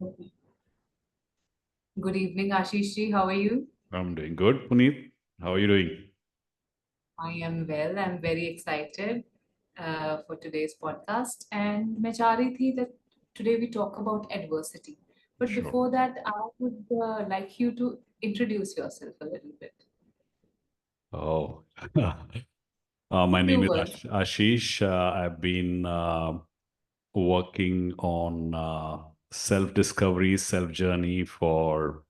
Okay. Good evening, Ashish ji. How are you? I'm doing good, Puneet. How are you doing? I am well. I'm very excited for today's podcast. And मैं चाह रही थी that today we talk about adversity. But Sure. before that, I would like you to introduce yourself a little bit. Oh, my Few name is words. Ashish. I've been working on self-discovery, self-journey for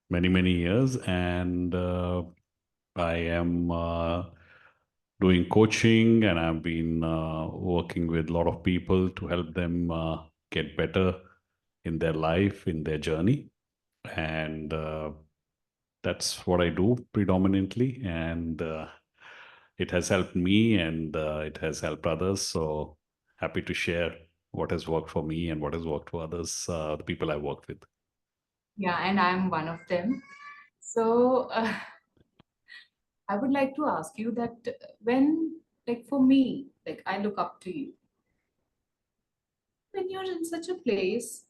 many years, and I am doing coaching, and I've been working with a lot of people to help them get better in their life, in their journey, and that's what I do predominantly, and it has helped me, and it has helped others. So happy to share what has worked for me and what has worked for others, the people I work with. Yeah, and I'm one of them. So I would like to ask you that like for me, like I look up to you. When you're in such a place,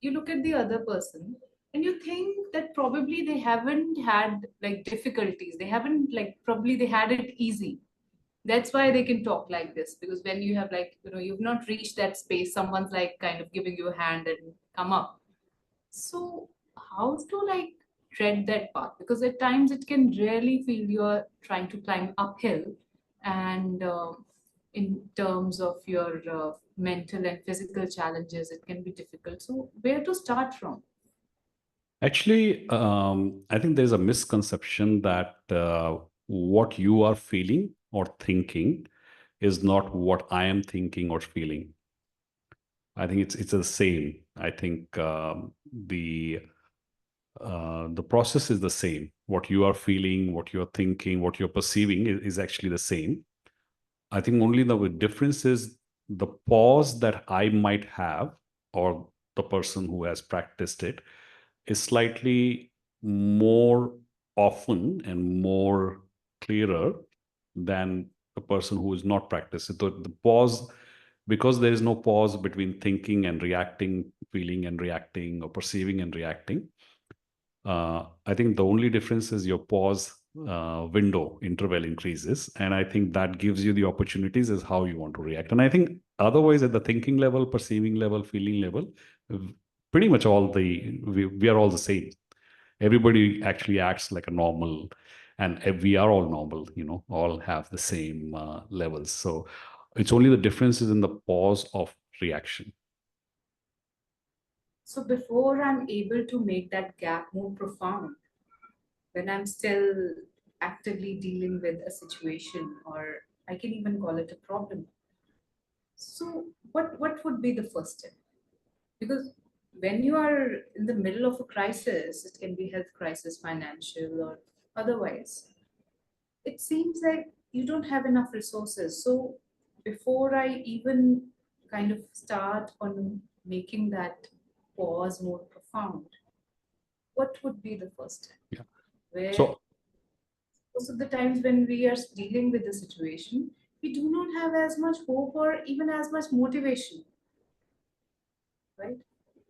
you look at the other person and you think that probably they haven't had like difficulties, they haven't like probably they had it easy. That's why they can talk like this, because when you have like you've not reached that space, someone's like kind of giving you a hand and come up. So how to like tread that path, because at times it can really feel you're trying to climb uphill, and in terms of your mental and physical challenges it can be difficult. So where to start from? Actually, I think there's a misconception that what you are feeling or thinking is not what I am thinking or feeling. I think it's the same. I think the process is the same. What you are feeling, what you're thinking, what you're perceiving is actually the same. I think only the difference is the pause that I might have, or the person who has practiced it, is slightly more often and more clearer than the person who is not practiced. So the pause, because there is no pause between thinking and reacting, feeling and reacting, or perceiving and reacting. I think the only difference is your pause window interval increases, and I think that gives you the opportunities as how you want to react. And I think otherwise, at the thinking level, perceiving level, feeling level, pretty much we are all the same. Everybody actually acts like a normal, and we are all normal. All have the same levels. So it's only the differences in the pause of reaction. So before I'm able to make that gap more profound, when I'm still actively dealing with a situation, or I can even call it a problem, so what would be the first step? Because when you are in the middle of a crisis, it can be health crisis, financial or otherwise, it seems like you don't have enough resources. So before I even kind of start on making that pause more profound, what would be the first step? Yeah. Where So most of the times when we are dealing with the situation, we do not have as much hope or even as much motivation, right?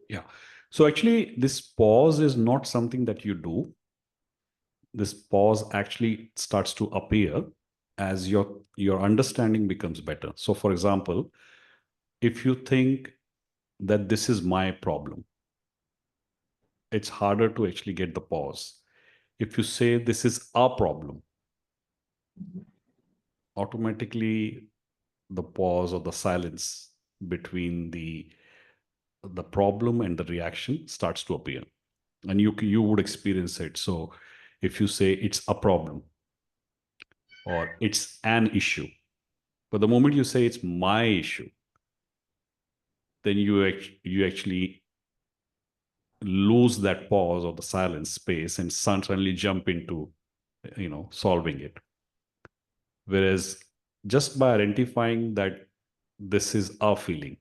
yeah. So actually, this pause is not something that you do. This pause actually starts to appear as your understanding becomes better. So for example, if you think that this is my problem, it's harder to actually get the pause. If you say this is our problem, automatically the pause or the silence between the problem and the reaction starts to appear, and you would experience it. So if you say it's a problem or it's an issue, but the moment you say it's my issue, then you actually lose that pause or the silence space and suddenly jump into solving it. Whereas just by identifying that this is our feeling,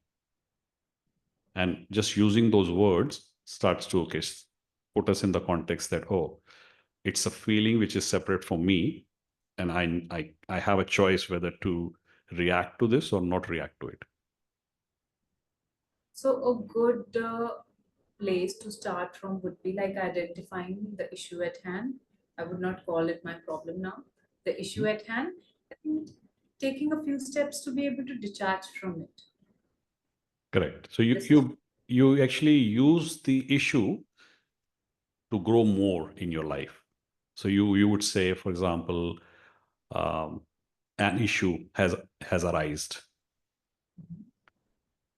and just using those words starts to put us in the context that, oh, it's a feeling which is separate from me, and I have a choice whether to react to this or not react to it. So a good place to start from would be like identifying the issue at hand. I would not call it my problem now. The issue at hand, and taking a few steps to be able to detach from it. Correct. So you This is you you actually use the issue to grow more in your life. So you would say, for example, um, an issue has arisen,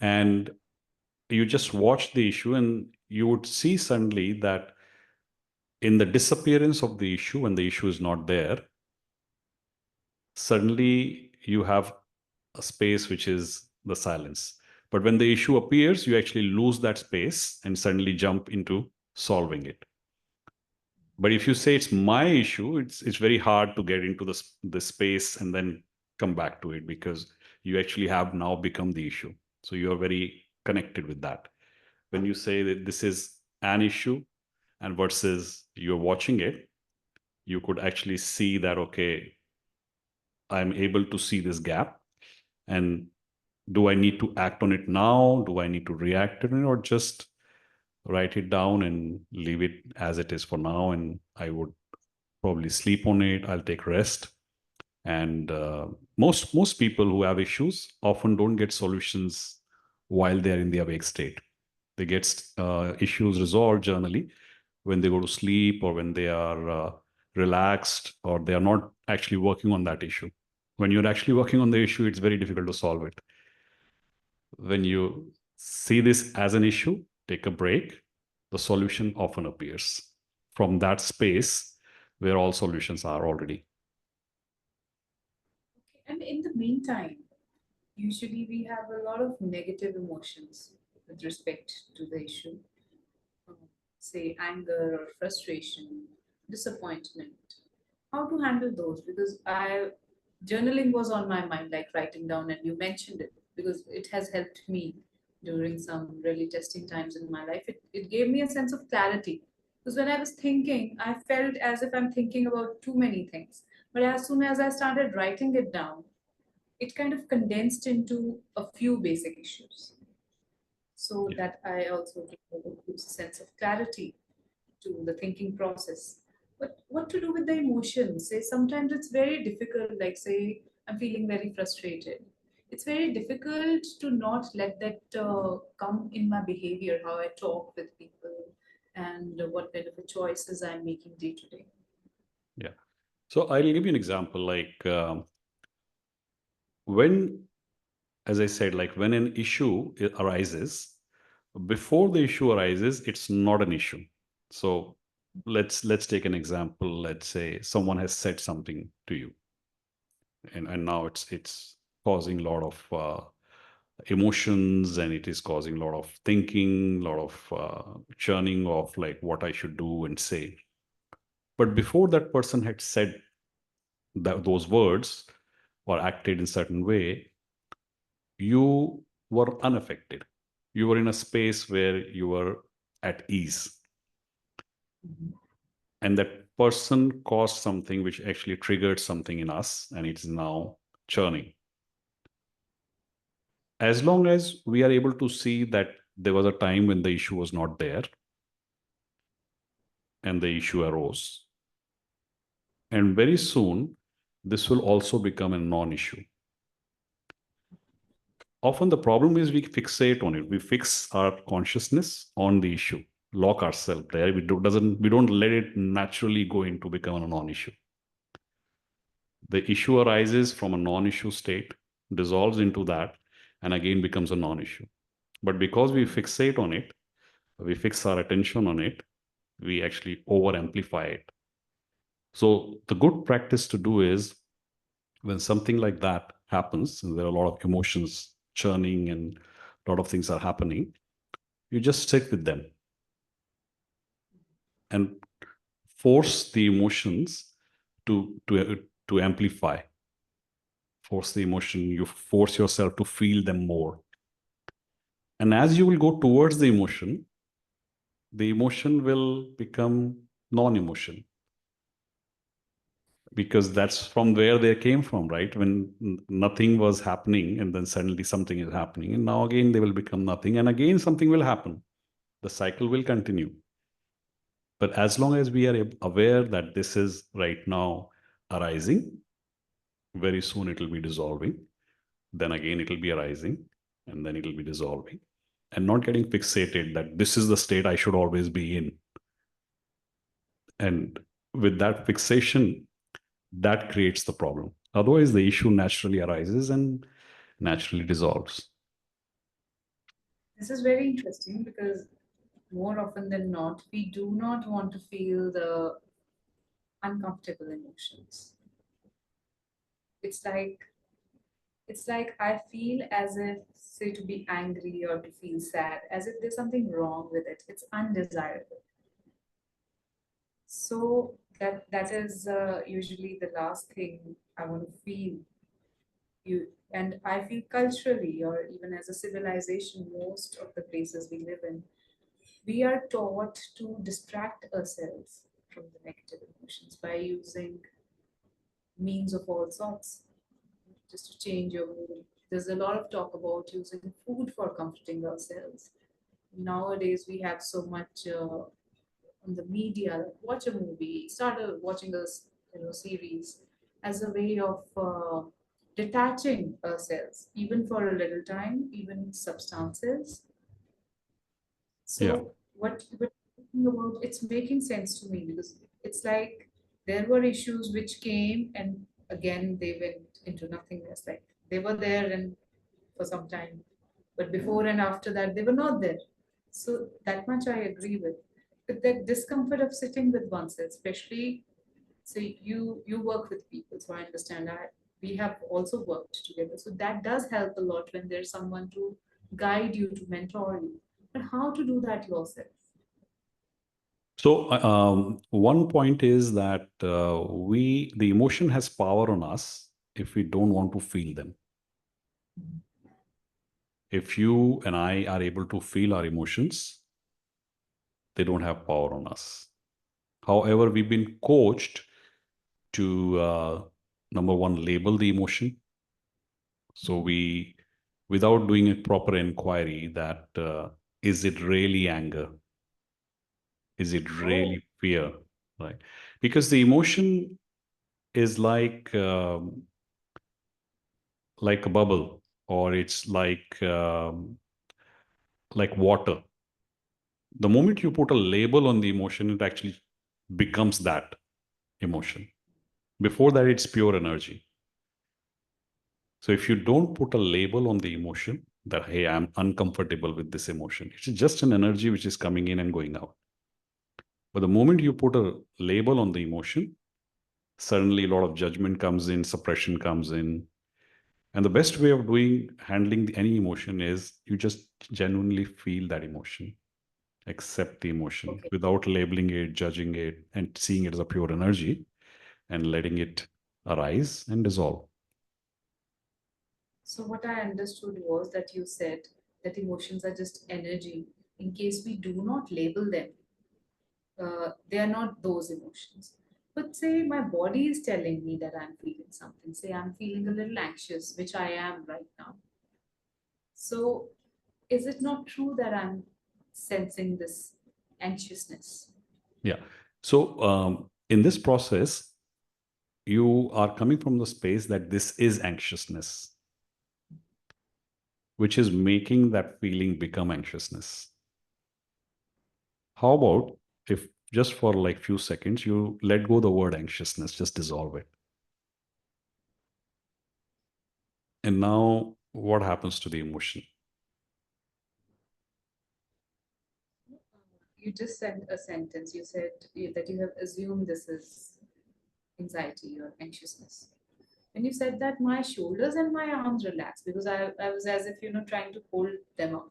and you just watch the issue, and you would see suddenly that in the disappearance of the issue, when the issue is not there, suddenly you have a space which is the silence. But when the issue appears, you actually lose that space and suddenly jump into solving it. But if you say it's my issue, it's very hard to get into the space and then come back to it, because you actually have now become the issue. So you're very connected with that. When you say that this is an issue and versus you're watching it, you could actually see that, okay, I'm able to see this gap. And do I need to act on it now? Do I need to react on it, or just write it down and leave it as it is for now? And I would probably sleep on it. I'll take rest. And most people who have issues often don't get solutions while they're in the awake state. They get issues resolved generally when they go to sleep, or when they are relaxed, or they are not actually working on that issue. When you're actually working on the issue, it's very difficult to solve it. When you see this as an issue, take a break, the solution often appears from that space where all solutions are already. and in the meantime, usually we have a lot of negative emotions with respect to the issue. um, Say anger or frustration, disappointment. How to handle those? Because I journaling was on my mind, like writing down, and you mentioned it because it has helped me during some really testing times in my life. It gave me a sense of clarity. Because when I was thinking, I felt as if I'm thinking about too many things. But as soon as I started writing it down, it kind of condensed into a few basic issues. So Yeah. that I also gives a sense of clarity to the thinking process. But what to do with the emotions? Say sometimes it's very difficult, like say I'm feeling very frustrated. It's very difficult to not let that come in my behavior, how I talk with people, and what kind of choices I'm making day to day. Yeah. So I'll give you an example. Like when, as I said, like when an issue arises, before the issue arises, it's not an issue. So let's take an example. Let's say someone has said something to you, and now it's causing a lot of emotions, and it is causing a lot of thinking, a lot of churning of like what I should do and say. But before that person had said those words or acted in certain way, you were unaffected. You were in a space where you were at ease. Mhm. And that person caused something which actually triggered something in us, and it's now churning. As long as we are able to see that there was a time when the issue was not there and the issue arose, and very soon this will also become a non-issue. Often the problem is we fixate on it. We fix our consciousness on the issue, lock ourselves there. We don't let it naturally go into become a non-issue. The issue arises from a non-issue state, dissolves into that, and again becomes a non-issue. But because we fixate on it, we fix our attention on it, we actually over amplify it. So the good practice to do is, when something like that happens, and there are a lot of emotions churning and a lot of things are happening, you just sit with them and force the emotions to amplify. Force the emotion, you force yourself to feel them more. And as you will go towards the emotion will become non-emotion. because that's from where they came from, right? When nothing was happening and then suddenly something is happening, and now again they will become nothing, and again something will happen. The cycle will continue. But as long as we are aware that this is right now arising, very soon it will be dissolving, then again it will be arising, and then it will be dissolving, and not getting fixated that this is the state I should always be in. And with that fixation, that creates the problem. Otherwise, the issue naturally arises and naturally dissolves. This is very interesting because more often than not, we do not want to feel the uncomfortable emotions. It's like I feel as if, say, to be angry or to feel sad, as if there's something wrong with it. It's undesirable. So that is usually the last thing I want to feel. And I feel culturally, or even as a civilization, most of the places we live in, we are taught to distract ourselves from the negative emotions by using means of all sorts, just to change your mood. There's a lot of talk about using food for comforting ourselves. Nowadays, we have so much on the media. Like watch a movie, start watching a series as a way of detaching ourselves, even for a little time, even substances. Yeah. So what you're talking about, it's making sense to me because it's like there were issues which came and again they went into nothingness. Like they were there and for some time, but before and after that they were not there. So that much I agree with. But that discomfort of sitting with oneself, especially, so you work with people, so I understand that we have also worked together. So that does help a lot when there's someone to guide you, to mentor you. But how to do that yourself? So one point is that the emotion has power on us if we don't want to feel them. If you and I are able to feel our emotions, they don't have power on us. However, we've been coached to number one, label the emotion. So we, without doing a proper inquiry, that is it really anger? Is it Oh, really fear? Right? Because the emotion is like a bubble, or it's like water. The moment you put a label on the emotion, it actually becomes that emotion. Before that, it's pure energy. So if you don't put a label on the emotion that, hey, I'm uncomfortable with this emotion, it's just an energy which is coming in and going out. But the moment you put a label on the emotion, suddenly a lot of judgment comes in, suppression comes in. And the best way of handling any emotion is you just genuinely feel that emotion, accept the emotion okay. without labeling it, judging it, and seeing it as a pure energy and letting it arise and dissolve. So what I understood was that you said that emotions are just energy. In case we do not label them, they are not those emotions. But say my body is telling me that I'm feeling something. Say I'm feeling a little anxious, which I am right now. So is it not true that I'm sensing this anxiousness? Yeah. So in this process, you are coming from the space that this is anxiousness, which is making that feeling become anxiousness. How about if just for like few seconds, you let go the word anxiousness, just dissolve it. And now what happens to the emotion? You just said a sentence. You said that you have assumed this is anxiety or anxiousness. When you said that, my shoulders and my arms relaxed because I was as if, trying to hold them up.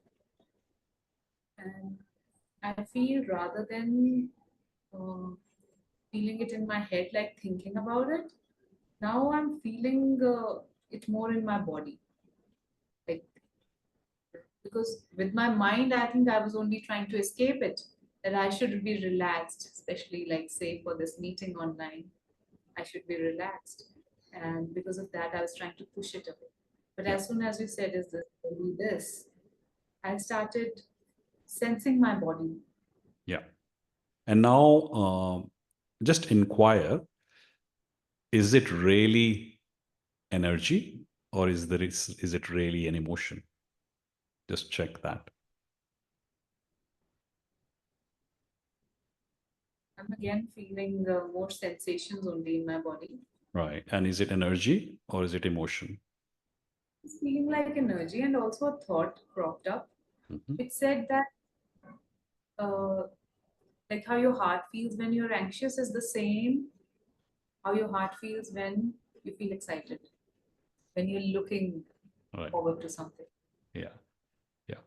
And I feel rather than uh, feeling it in my head, like thinking about it, now I'm feeling it more in my body. Like, because with my mind, I think I was only trying to escape it, that I should be relaxed, especially like, say, for this meeting online. I should be relaxed. And because of that, I was trying to push it away. But Yeah. as soon as you said, is this, do this, I started sensing my body. Yeah. And now just inquire, is it really energy, or is it really an emotion? Just check that. I'm again feeling more sensations only in my body. Right. And is it energy or is it emotion? It's feeling like energy, and also a thought cropped up. Mhm. It said that uh, like how your heart feels when you're anxious is the same how your heart feels when you feel excited, when you're looking Right. forward to something. Yeah. Yeah.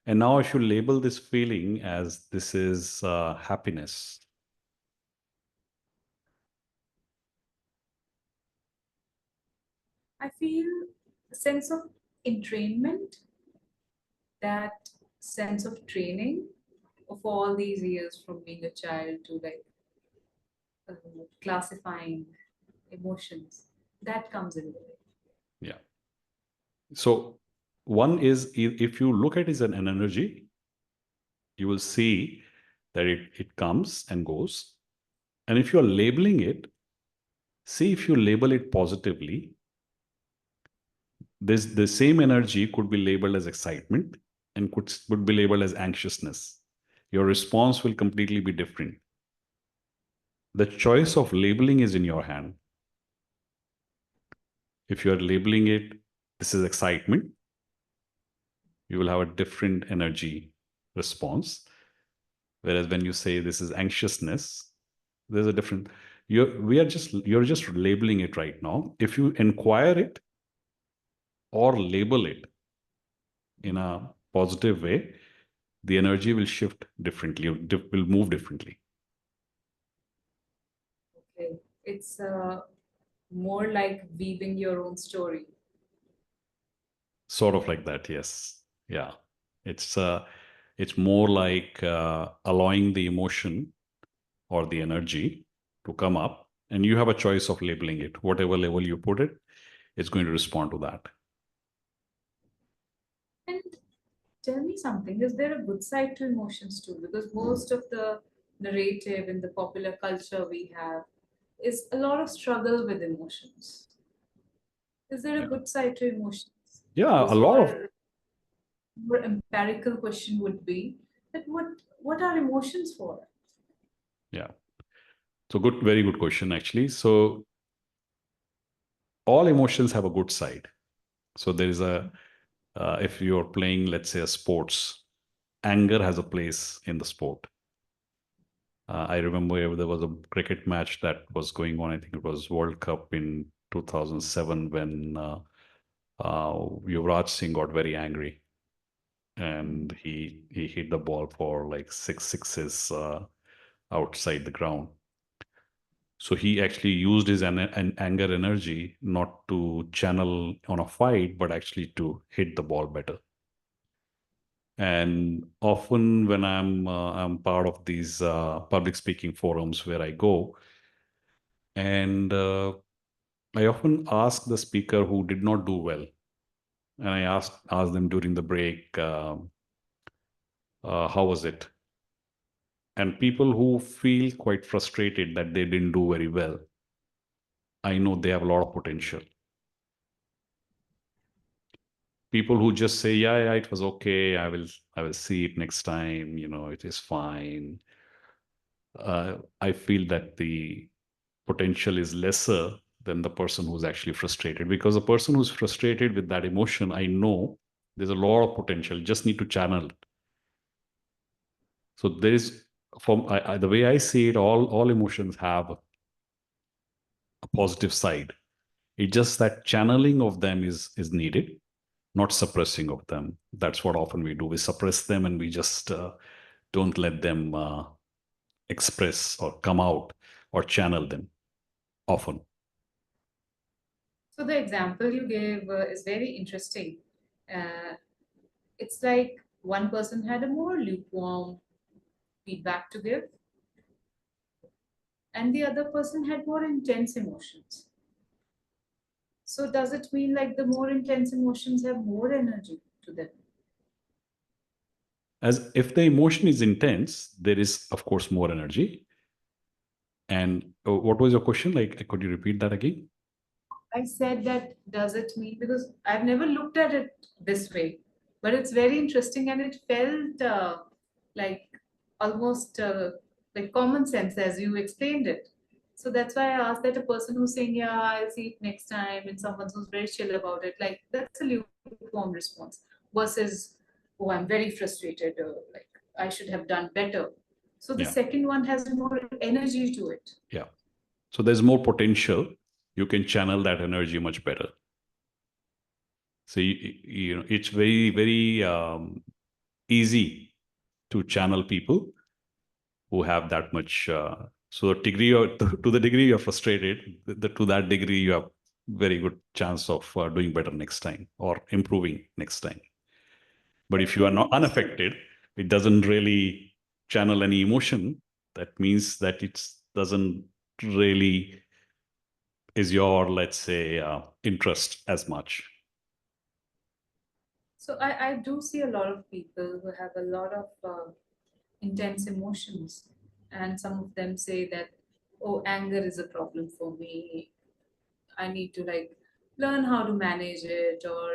And now I should label this feeling as this is happiness. I feel a sense of entrainment, that sense of training of all these years from being a child to like uh, classifying emotions that comes in the way. Yeah. So one is, if you look at it as an energy, you will see that it comes and goes. And if you're labeling it, see if you label it positively, this the same energy could be labeled as excitement and could be labeled as anxiousness. Your response will completely be different. The choice of labeling is in your hand. If you're labeling it, this is excitement, you will have a different energy response. Whereas when you say this is anxiousness, there's a different. You're just labeling it right now. If you inquire it or label it in a positive way, the energy will shift differently, will move differently. Okay, it's more like weaving your own story. Sort of like that, yes. Yeah. It's more like allowing the emotion or the energy to come up, and you have a choice of labeling it. Whatever level you put it, it's going to respond to that. And tell me something, is there a good side to emotions too? Because most of the narrative in the popular culture we have is a lot of struggle with emotions. Is there a Yeah. good side to emotions? Yeah, a Because lot of. more empirical question would be that what are emotions for? Yeah. So good, very good question, actually. So all emotions have a good side. So there is if you're playing, let's say, a sports, anger has a place in the sport. I remember there was a cricket match that was going on. I think it was World Cup in 2007 when Yuvraj Singh got very angry and he hit the ball for like six sixes outside the ground. So he actually used his an anger energy not to channel on a fight, but actually to hit the ball better. And often when I'm part of these public speaking forums where I go, and I often ask the speaker who did not do well, and I ask them during the break, how was it? And people who feel quite frustrated that they didn't do very well, I know they have a lot of potential. People who just say, yeah, it was okay, I will see it next time, it is fine. I feel that the potential is lesser than the person who's actually frustrated, because the person who's frustrated with that emotion, I know there's a lot of potential, just need to channel it. So there is, the way I see it, all emotions have a positive side. It's just that channeling of them is needed, not suppressing of them. That's what often we do. We suppress them and we just don't let them express or come out or channel them often. So the example you gave is very interesting. Uh, it's like one person had a more lukewarm feedback to give, and the other person had more intense emotions. So does it mean like the more intense emotions have more energy to them? As if the emotion is intense, there is, of course, more energy. And what was your question? Like, could you repeat that again? I said that does it mean, because I've never looked at it this way, but it's very interesting and it felt like almost like common sense as you explained it. So that's why I asked that a person who's saying, yeah, I'll see it next time, and someone who's very chill about it, like that's a lukewarm response versus, oh, I'm very frustrated, or like I should have done better. So the Yeah. second one has more energy to it. Yeah. So there's more potential. You can channel that energy much better. So, you know, it's very, very easy to channel people who have that much. So degree to the degree you're frustrated, to that degree you have very good chance of doing better next time or improving next time. But if you are not unaffected, it doesn't really channel any emotion. That means that it doesn't really is your, let's say, interest as much. So I do see a lot of people who have a lot of intense emotions, and some of them say that, oh, anger is a problem for me. I need to like learn how to manage it, or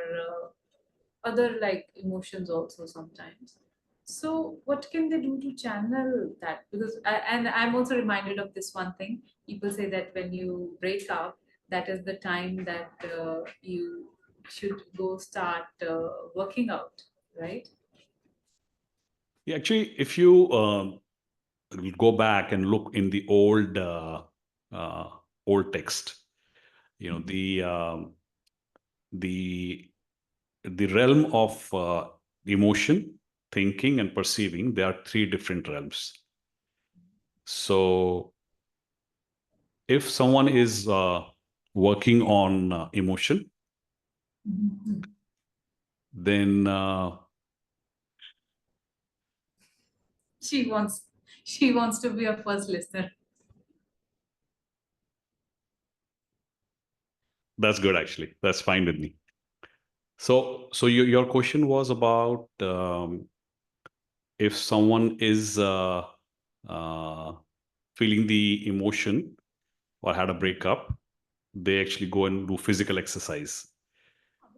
other like emotions also sometimes. So what can they do to channel that? Because and I'm also reminded of this one thing. People say that when you break up, that is the time that you should go start working out, right? Yeah, actually, if you go back and look in the uh, old text, you know, the the realm of emotion, thinking, and perceiving, there are three different realms. So if someone is working on emotion, Mhm. then She wants she wants to be a first listener. that's good. Actually, that's fine with me. So your question was about if someone is uh, feeling the emotion or had a breakup, they actually go and do physical exercise.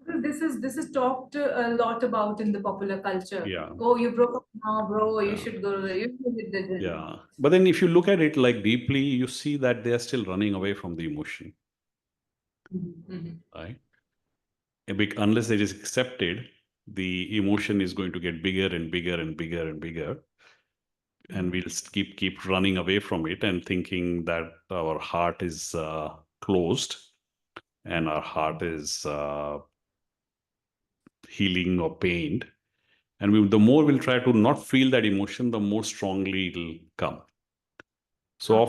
Because this is talked a lot about in the popular culture. Yeah, Oh, you broke up now, bro. You yeah, should go. You should hit the gym. yeah. But then if you look at it like deeply, you see that they are still running away from the emotion, Mhm. right? Unless it is accepted, the emotion is going to get bigger and bigger and bigger and bigger, and we'll keep running away from it and thinking that our heart is closed and our heart is healing or pained. And the more we'll try to not feel that emotion, the more strongly it'll come. So Oh,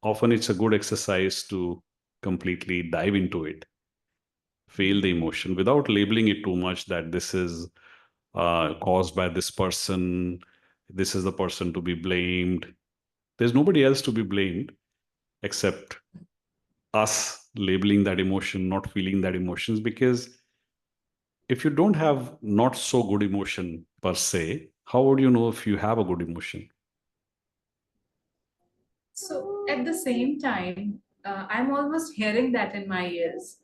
often it's a good exercise to completely dive into it, feel the emotion without labeling it too much that this is caused by this person, this is the person to be blamed. There's nobody else to be blamed except us labeling that emotion, not feeling that emotions. Because if you don't have not so good emotion per se, how would you know if you have a good emotion? so at the same time, I'm almost hearing that in my ears.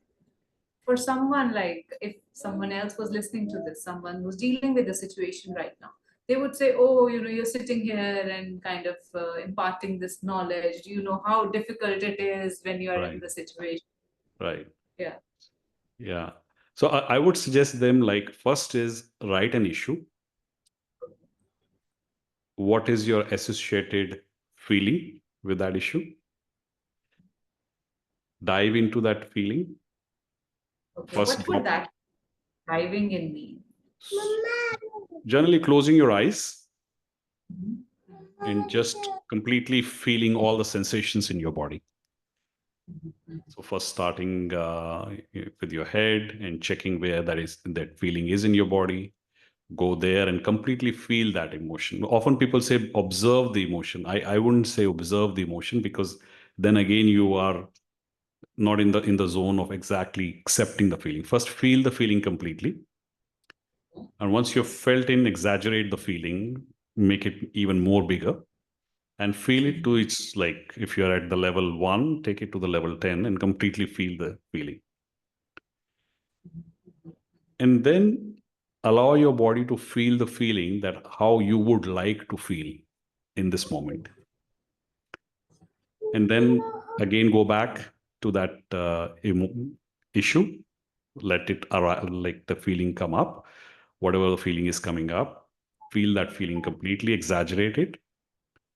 For someone, like if someone else was listening to this, someone who's dealing with the situation right now, they would say, oh, you're sitting here and kind of imparting this knowledge. Do you know how difficult it is when you are in Right, the situation? right. Yeah. Yeah. So I would suggest them, like, first is write an issue. What is your associated feeling with that issue? Dive into that feeling. Okay. First What would drop, that driving in mean? generally closing your eyes Mhm. and just completely feeling all the sensations in your body. So first starting with your head and checking where that feeling is in your body. Go there and completely feel that emotion. Often people say observe the emotion. I wouldn't say observe the emotion, because then again you are not in the zone of exactly accepting the feeling. First, feel the feeling completely. And once you've felt in, exaggerate the feeling, make it even more bigger, and feel it to its, like, if you're at the level 1, take it to the level 10 and completely feel the feeling. And then allow your body to feel the feeling, that how you would like to feel in this moment. And then again go back to that issue, let it arrive, like the feeling come up, whatever the feeling is coming up, feel that feeling completely, exaggerate it,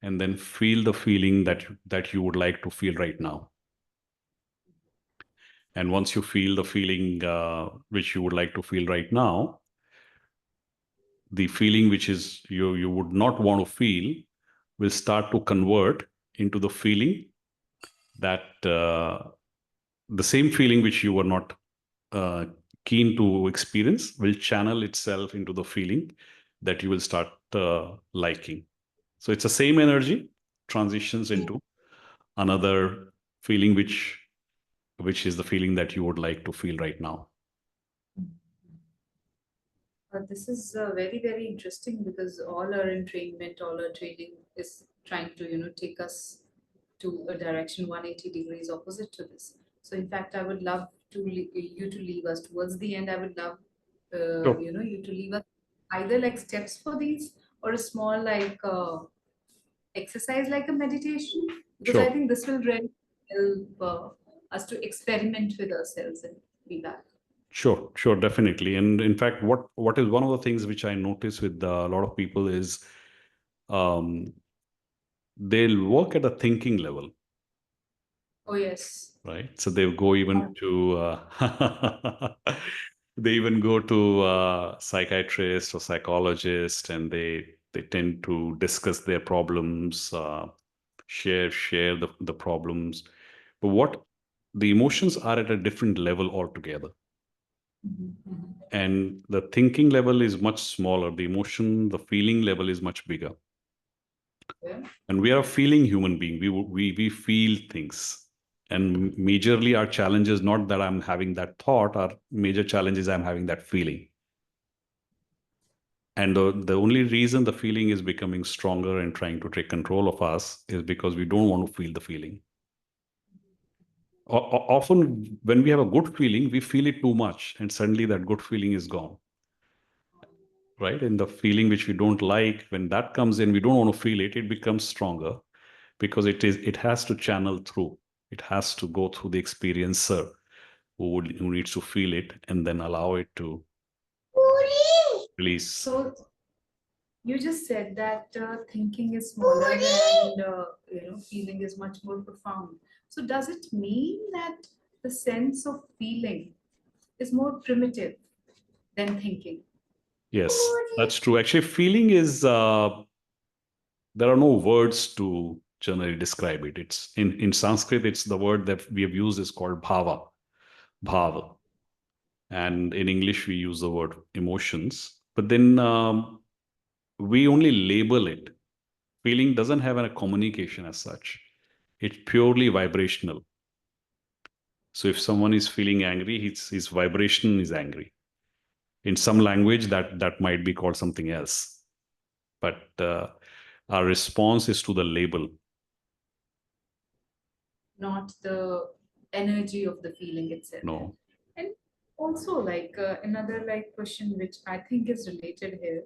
and then feel the feeling that you would like to feel right now. And once you feel the feeling which you would like to feel right now, the feeling which is you would not want to feel will start to convert into the feeling that the same feeling which you were not uh, keen to experience will channel itself into the feeling that you will start liking. So it's the same energy transitions into another feeling, which is the feeling that you would like to feel right now. This is very, very interesting because all our entrainment, all our training is trying to, take us to a direction 180 degrees opposite to this. So, in fact, I would love you to leave us towards the end. I would love, Sure. you to leave us either like steps for these or a small like exercise like a meditation, because I Sure. think this will really help us to experiment with ourselves and be back. Sure, definitely. And in fact, what is one of the things which I notice with a lot of people is um, they'll work at a thinking level, Oh, yes. right? So they'll go even to they even go to psychiatrist or psychologist, and they tend to discuss their problems, share the problems. But what the emotions are at a different level altogether. Mhm, mhm. And the thinking level is much smaller, the emotion, the feeling level is much bigger. Yeah. And we are a feeling human being. We feel things. And majorly our challenge is not that I'm having that thought. Our major challenge is I'm having that feeling. And the only reason the feeling is becoming stronger and trying to take control of us is because we don't want to feel the feeling. Often when we have a good feeling, we feel it too much, and suddenly that good feeling is gone. Right? And the feeling which we don't like, when that comes in, we don't want to feel it, it becomes stronger, because it has to channel through. It has to go through the experiencer who needs to feel it and then allow it to release. So you just said that thinking is smaller and feeling is much more profound. So does it mean that the sense of feeling is more primitive than thinking? Yes, that's true. Actually, feeling is there are no words to generally describe it. It's in Sanskrit, it's the word that we have used is called bhava. And in English, we use the word emotions. But then we only label it. Feeling doesn't have a communication as such. It's purely vibrational. So if someone is feeling angry, his vibration is angry. In some language, that might be called something else. But our response is to the label. Not the energy of the feeling itself. No. And also, like another like question which I think is related here.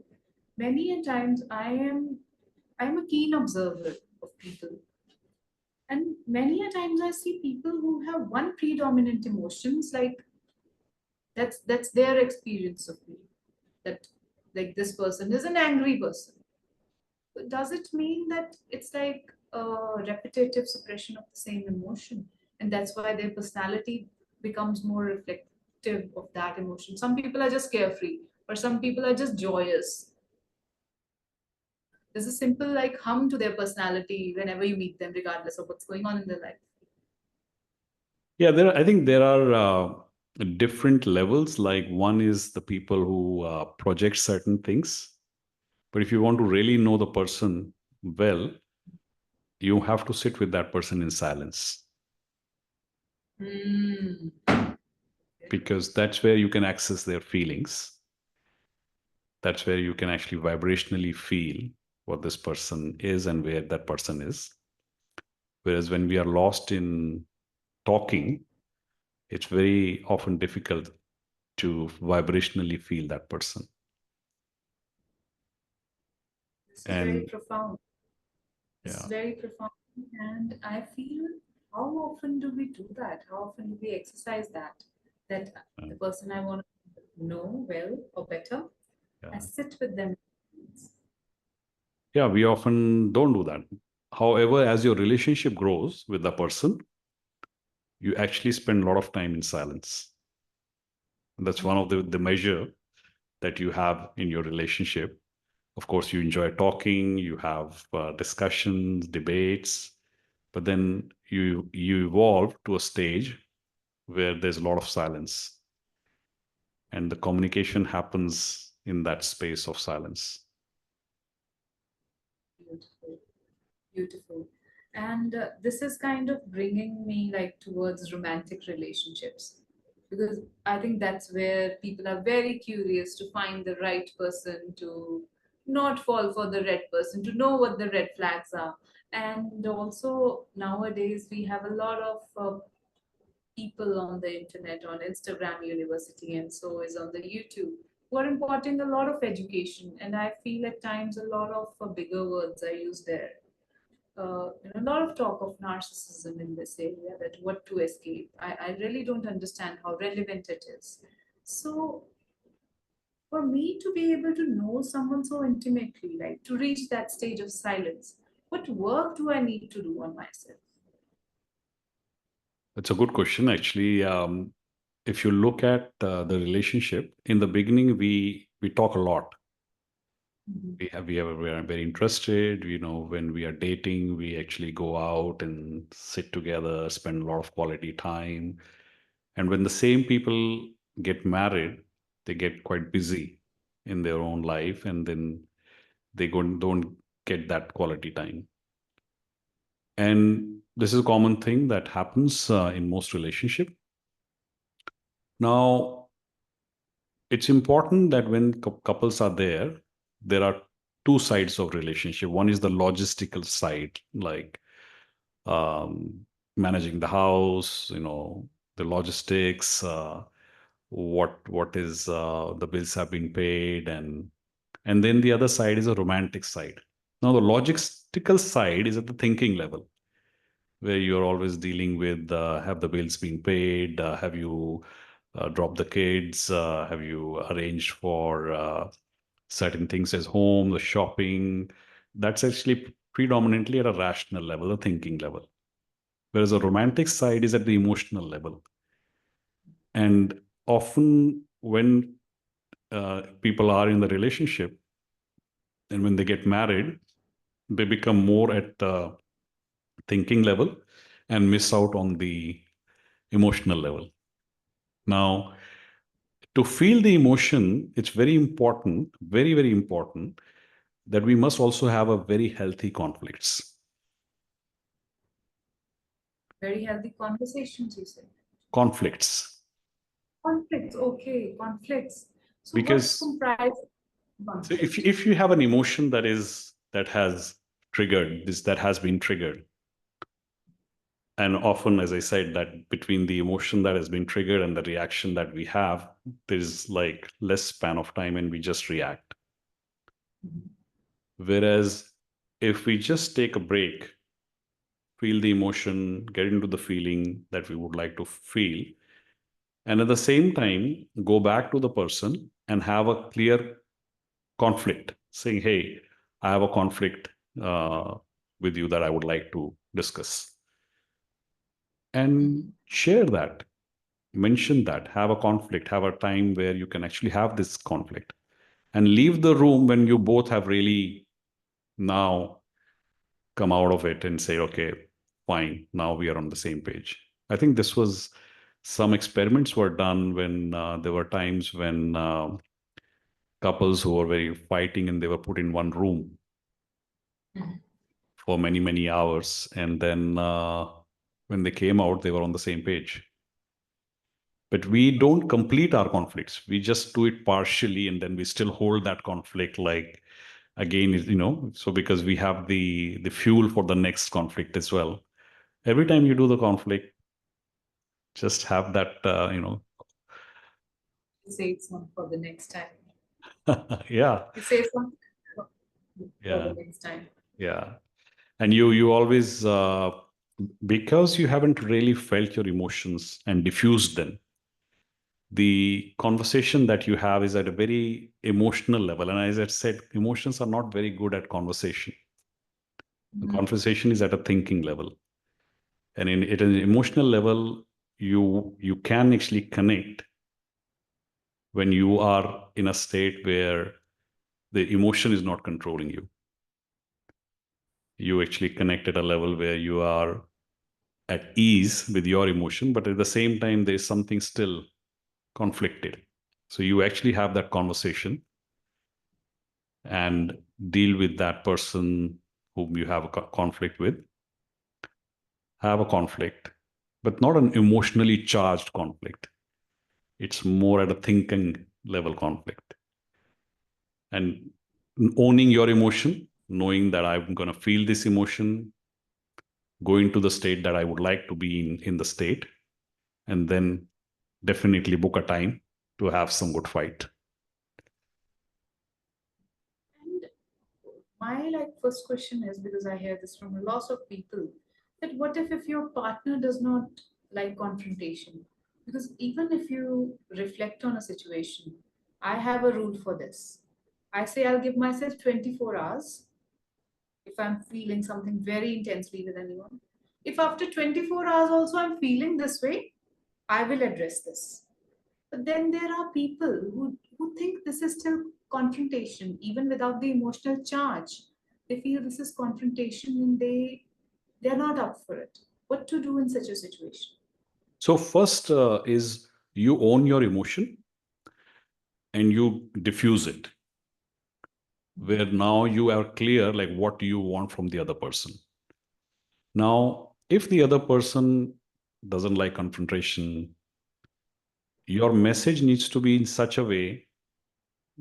Many a times I'm a keen observer of people, and many a times I see people who have one predominant emotions, like that's their experience of me. That like this person is an angry person. But does it mean that it's like a repetitive suppression of the same emotion, and that's why their personality becomes more reflective of that emotion? Some people are just carefree, or some people are just joyous. There's a simple like hum to their personality whenever you meet them, regardless of what's going on in their life. Yeah, I think there are. different levels. Like one is the people who project certain things. But if you want to really know the person well, you have to sit with that person in silence, Mm. because that's where you can access their feelings. That's where you can actually vibrationally feel what this person is and where that person is. Whereas when we are lost in talking, it's very often difficult to vibrationally feel that person. This is very And profound. This is yeah, very profound. And I feel, how often do we do that? How often do we exercise that? That uh, the person I want to know well or better, I yeah, sit with them. yeah, we often don't do that. However, as your relationship grows with the person, you actually spend a lot of time in silence. And that's one of the measure that you have in your relationship. Of course, you enjoy talking, you have discussions, debates, but then you evolve to a stage where there's a lot of silence, and the communication happens in that space of silence. Beautiful, beautiful. And this is kind of bringing me like towards romantic relationships, because I think that's where people are very curious to find the right person, to not fall for the red person, to know what the red flags are. And also nowadays we have a lot of people on the internet, on Instagram University, and so is on the YouTube, who are imparting a lot of education. And I feel at times a lot of bigger words are used there. A lot of talk of narcissism in this area, that what to escape. I really don't understand how relevant it is. So, for me to be able to know someone so intimately, like to reach that stage of silence, what work do I need to do on myself? It's a good question, actually. If you look at the relationship in the beginning, we talk a lot. Mhm. We are very interested. When we are dating, we actually go out and sit together, spend a lot of quality time. And when the same people get married, they get quite busy in their own life, and then don't get that quality time. And this is a common thing that happens in most relationship. Now, it's important that when couples are there are two sides of relationship. One is the logistical side, like um, managing the house, the logistics, what is the bills have been paid, and then the other side is a romantic side. Now, the logistical side is at the thinking level, where you're always dealing with have the bills been paid, have you dropped the kids, have you arranged for certain things as home, the shopping. That's actually predominantly at a rational level, a thinking level. Whereas the romantic side is at the emotional level. And often when people are in the relationship and when they get married, they become more at the thinking level and miss out on the emotional level. Now, to feel the emotion, it's very important, very, very important, that we must also have a very healthy conflicts. Very healthy conversations, you said. Conflicts. Conflicts, okay, conflicts. So what Because comprises so conflict? if you have an emotion that has triggered this, that has been triggered, and often, as I said, that between the emotion that has been triggered and the reaction that we have, there's like less span of time and we just react. Whereas if we just take a break, feel the emotion, get into the feeling that we would like to feel, and at the same time, go back to the person and have a clear conflict, saying, hey, I have a conflict uh, with you that I would like to discuss. And Mhm. share that, mention that, have a conflict, have a time where you can actually have this conflict, and leave the room when you both have really now come out of it and say, okay, fine, now we are on the same page. I think this was some experiments were done when there were times when couples who were very fighting and they were put in one room Mhm. for many, many hours. And then when they came out, they were on the same page. But we don't complete our conflicts. We just do it partially, and then we still hold that conflict like again, so because we have the fuel for the next conflict as well. Every time you do the conflict, just have that, Save some for the next time. yeah, You save some for yeah, the next time. yeah. And you always, because you haven't really felt your emotions and diffused them, the conversation that you have is at a very emotional level. And as I said, emotions are not very good at conversation. The Mhm. conversation is at a thinking level. And at an emotional level, you can actually connect when you are in a state where the emotion is not controlling you. You actually connect at a level where you are at ease with your emotion, but at the same time, there's something still conflicted. So you actually have that conversation and deal with that person whom you have a conflict with. Have a conflict, but not an emotionally charged conflict. It's more at a thinking level conflict. And owning your emotion, knowing that I'm going to feel this emotion, going to the state that I would like to be in the state, and then definitely book a time to have some good fight. And my first question is, because I hear this from lots of people, that what if your partner does not like confrontation? Because even if you reflect on a situation, I have a rule for this. I say I'll give myself 24 hours if I'm feeling something very intensely with anyone. If after 24 hours also I'm feeling this way, I will address this. But then there are people who think this is still confrontation, even without the emotional charge. They feel this is confrontation and they're not up for it. What to do in such a situation? So first is you own your emotion and you diffuse it, where now you are clear like what do you want from the other person. Now, if the other person doesn't like confrontation, your message needs to be in such a way,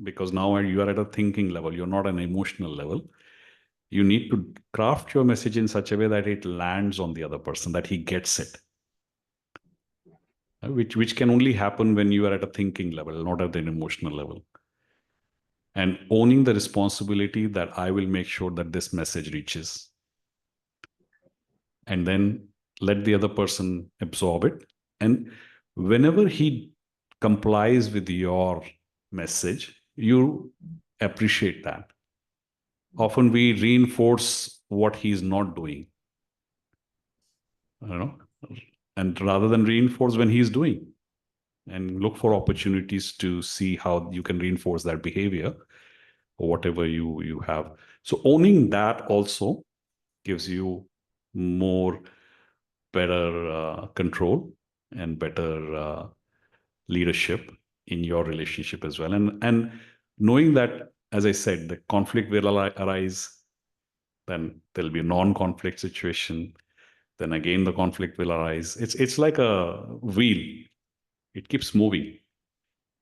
because now you are at a thinking level, you're not an emotional level. You need to craft your message in such a way that it lands on the other person, that he gets it. Which can only happen when you are at a thinking level, not at an emotional level. And owning the responsibility that I will make sure that this message reaches. And then let the other person absorb it. And whenever he complies with your message, you appreciate that. Often we reinforce what he's not doing, you know, and rather than reinforce when he's doing, and look for opportunities to see how you can reinforce that behavior or whatever you have. So owning that also gives you more better control and better leadership in your relationship as well. And knowing that, as I said, the conflict will arise, then there'll be a non-conflict situation. Then again, the conflict will arise. It's like a wheel. It keeps moving.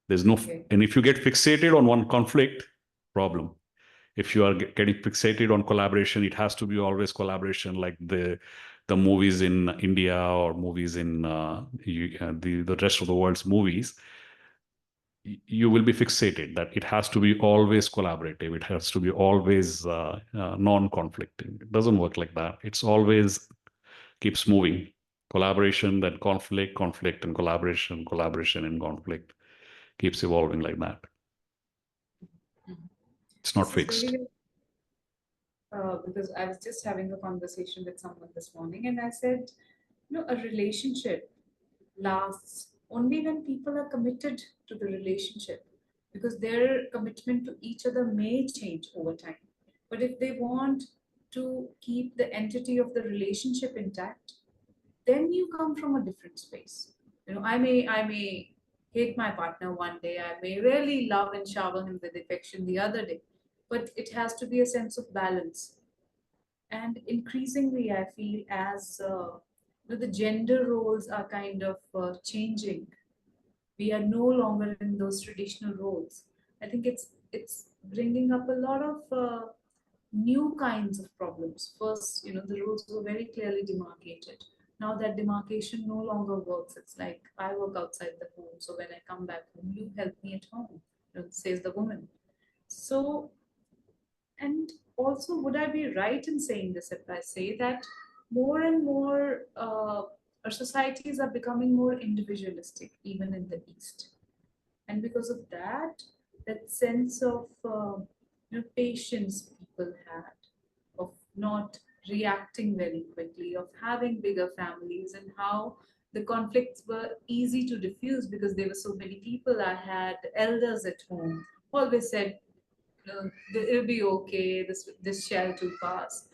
There's no, Okay. and if you get fixated on one conflict, problem. If you are getting fixated on collaboration, it has to be always collaboration, like the movies in India or movies in the rest of the world's movies. You will be fixated that it has to be always collaborative. It has to be always non-conflicting. It doesn't work like that. It's always keeps moving. Collaboration, then conflict, conflict, and collaboration, collaboration, and conflict keeps evolving like that. Mhm. It's not This is fixed. really because I was just having a conversation with someone this morning, and I said, a relationship lasts only when people are committed to the relationship, because their commitment to each other may change over time. But if they want to keep the entity of the relationship intact, then you come from a different space. I may hate my partner one day. I may really love and shower him with affection the other day. But it has to be a sense of balance. And increasingly, I feel as the gender roles are kind of changing. We are no longer in those traditional roles. I think it's bringing up a lot of new kinds of problems. First, the roles were very clearly demarcated. Now that demarcation no longer works. It's like I work outside the home, so when I come back home, you help me at home, says the woman. So, and also, would I be right in saying this if I say that more and more our societies are becoming more individualistic, even in the East? And because of that, that sense of patience people had, of not reacting very quickly, of having bigger families, and how the conflicts were easy to diffuse because there were so many people. I had elders at home always said, it'll be okay, this shall too pass.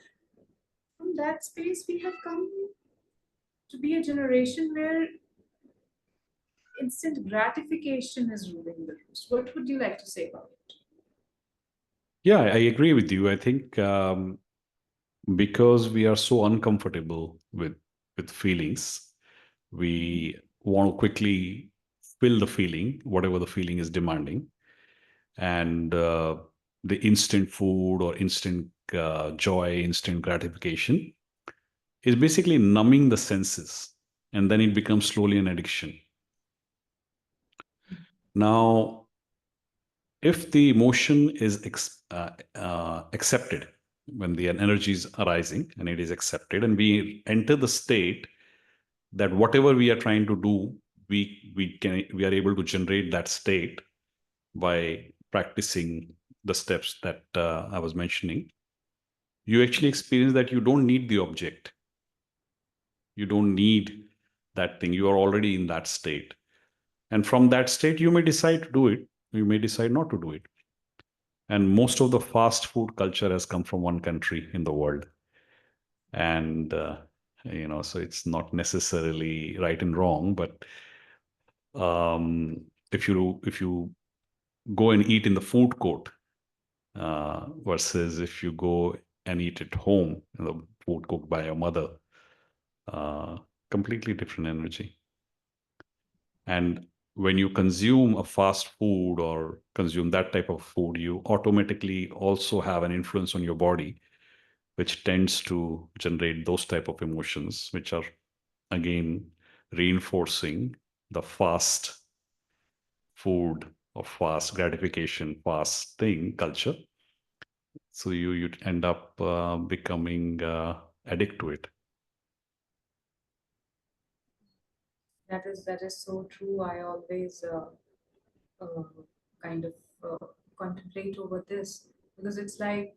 From that space, we have come to be a generation where instant gratification is ruling the roost. What would you like to say about it? Yeah, I agree with you. I think because we are so uncomfortable with feelings, we want to quickly fill the feeling, whatever the feeling is demanding, and the instant food or instant joy, instant gratification is basically numbing the senses, and then it becomes slowly an addiction. Now, if the emotion is accepted, when the energy is arising and it is accepted, and we enter the state that whatever we are trying to do, we are able to generate that state by practicing the steps that I was mentioning. You actually experience that you don't need the object, you don't need that thing, you are already in that state, and from that state you may decide to do it, you may decide not to do it. And most of the fast food culture has come from one country in the world, and so it's not necessarily right and wrong, but if you go and eat in the food court versus if you go and eat at home in the food cooked by your mother, uh, completely different energy. And when you consume a fast food or consume that type of food, you automatically also have an influence on your body, which tends to generate those type of emotions, which are again reinforcing the fast food or fast gratification, fast thing culture. So you end up becoming addict to it. That is so true. I always uh, kind of contemplate over this because it's like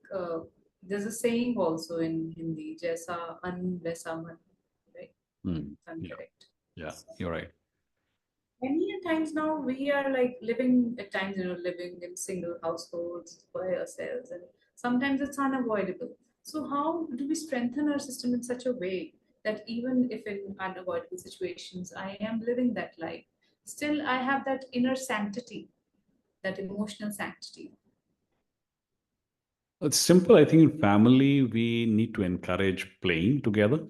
there's a saying also in Hindi, "Jaisa an vaisa man," right? Mm. If I'm Yeah, correct. yeah, you're right. Many a times now we are like living at times, living in single households by ourselves, and sometimes it's unavoidable. So, how do we strengthen our system in such a way that even if in unavoidable situations I am living that life, still I have that inner sanctity, that emotional sanctity? It's simple. I think in family, we need to encourage playing together.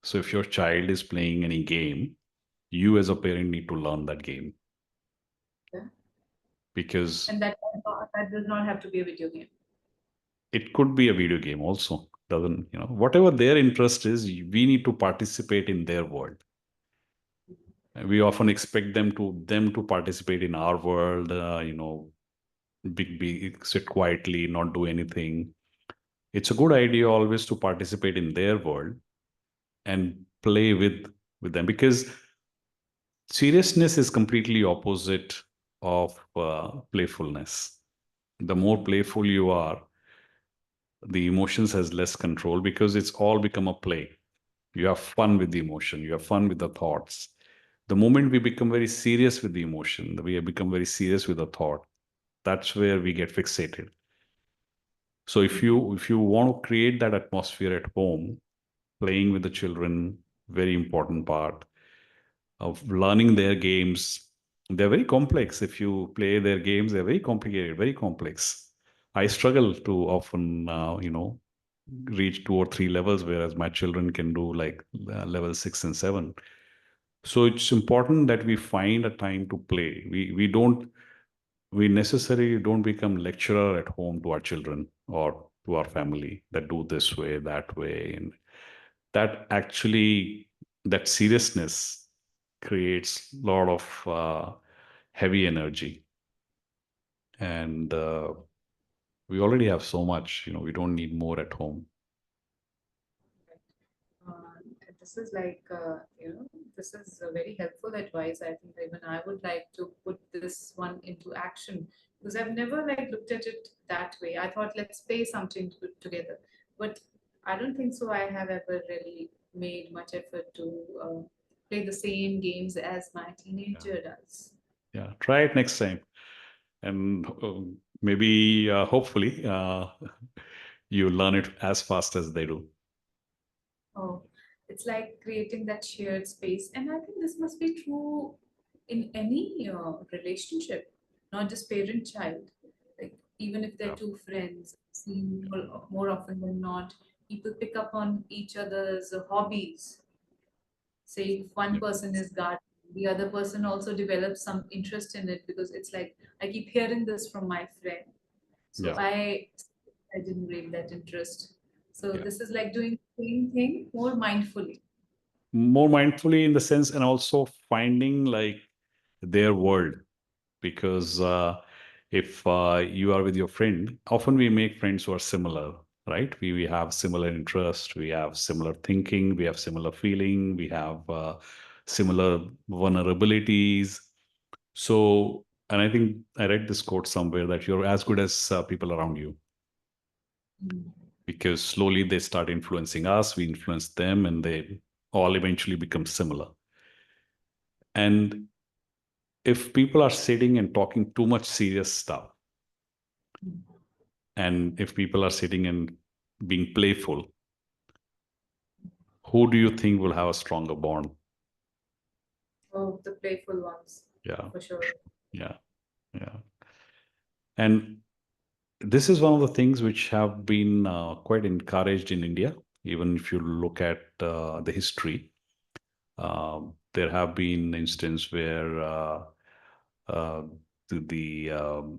So if your child is playing any game, you as a parent need to learn that game, Yeah. because And that does not have to be a video game. it could be a video game also. Doesn't, whatever their interest is, we need to participate in their world. And we often expect them to participate in our world, big, sit quietly, not do anything. It's a good idea always to participate in their world and play with them, because seriousness is completely opposite of playfulness. The more playful you are, the emotions has less control, because it's all become a play. You have fun with the emotion, you have fun with the thoughts. The moment we become very serious with the emotion, we have become very serious with the thought, that's where we get fixated. So if you want to create that atmosphere at home, playing with the children, very important part. of learning their games. They're very complex. If you play their games, they're very complicated, very complex. I struggle to often, reach 2 or 3 levels, whereas my children can do like level 6 and 7. So it's important that we find a time to play. We necessarily don't become lecturer at home to our children or to our family that do this way, that way, and that actually that seriousness creates a lot of heavy energy, and we already have so much. We don't need more at home. This is this is a very helpful advice. I think even I would like to put this one into action because I've never like looked at it that way. I thought let's play something together, but I don't think so. I have ever really made much effort to play the same games as my teenager does. Yeah, try it next time, and maybe hopefully you learn it as fast as they do. Oh, it's like creating that shared space. And I think this must be true in any relationship, not just parent child. Like, even if they're Yeah. two friends, seen more often than not, people pick up on each other's hobbies. Say, if one Yeah. person is gardening, the other person also develops some interest in it because it's like, I keep hearing this from my friend. So Yeah. I didn't break that interest. So Yeah. this is like doing the same thing more mindfully. More mindfully in the sense, and also finding like their world, because if you are with your friend, often we make friends who are similar, right? We have similar interest, we have similar thinking, we have similar feeling, we have similar vulnerabilities. So, and I think I read this quote somewhere that you're as good as people around you, Mm. because slowly they start influencing us, we influence them, and they all eventually become similar. And if people are sitting and talking too much serious stuff, and if people are sitting and being playful, who do you think will have a stronger bond? Oh, the playful ones, Yeah, for sure. yeah, yeah. And this is one of the things which have been quite encouraged in India. Even if you look at the history, there have been instances where uh, the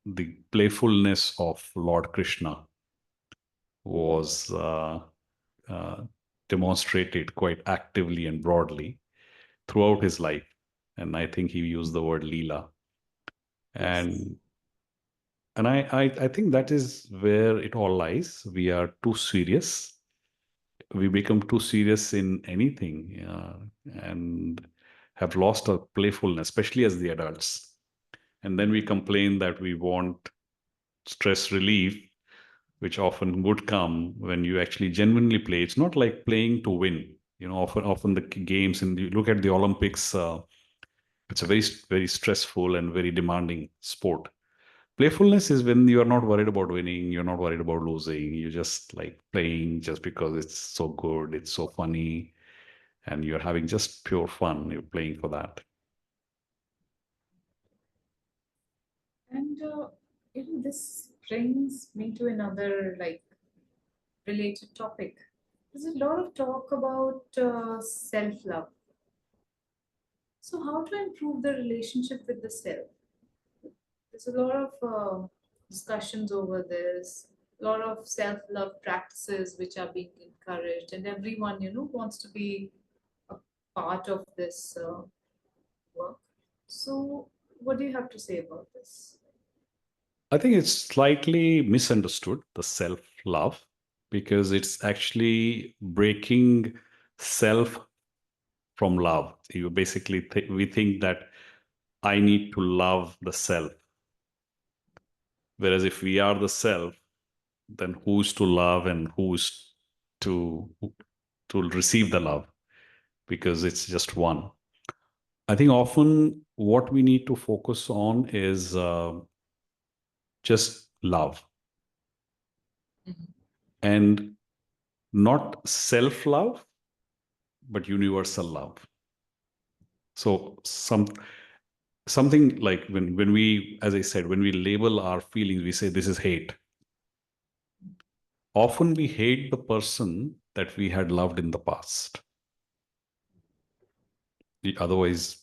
the playfulness of Lord Krishna was uh, demonstrated quite actively and broadly throughout his life. And I think he used the word Leela. Yes. And I think that is where it all lies. We are too serious. We become too serious in anything, and have lost our playfulness, especially as the adults. And then we complain that we want stress relief, which often would come when you actually genuinely play. It's not like playing to win. Often the games, and you look at the Olympics, it's a very stressful and very demanding sport. Playfulness is when you are not worried about winning, you're not worried about losing. You're just like playing just because it's so good, it's so funny, and you're having just pure fun. You're playing for that. And this brings me to another like related topic. There's a lot of talk about self-love. So how to improve the relationship with the self? There's a lot of discussions over this, a lot of self-love practices which are being encouraged, and everyone, wants to be a part of this work. So, what do you have to say about this? I think it's slightly misunderstood, the self love, because it's actually breaking self from love. You basically we think that I need to love the self. Whereas if we are the self, then who's to love and who's to to receive the love? Because it's just one. I think often what we need to focus on is just love, Mhm. and not self love, but universal love. So something like when we, as I said, when we label our feelings, we say this is hate. Often we hate the person that we had loved in the past. Otherwise,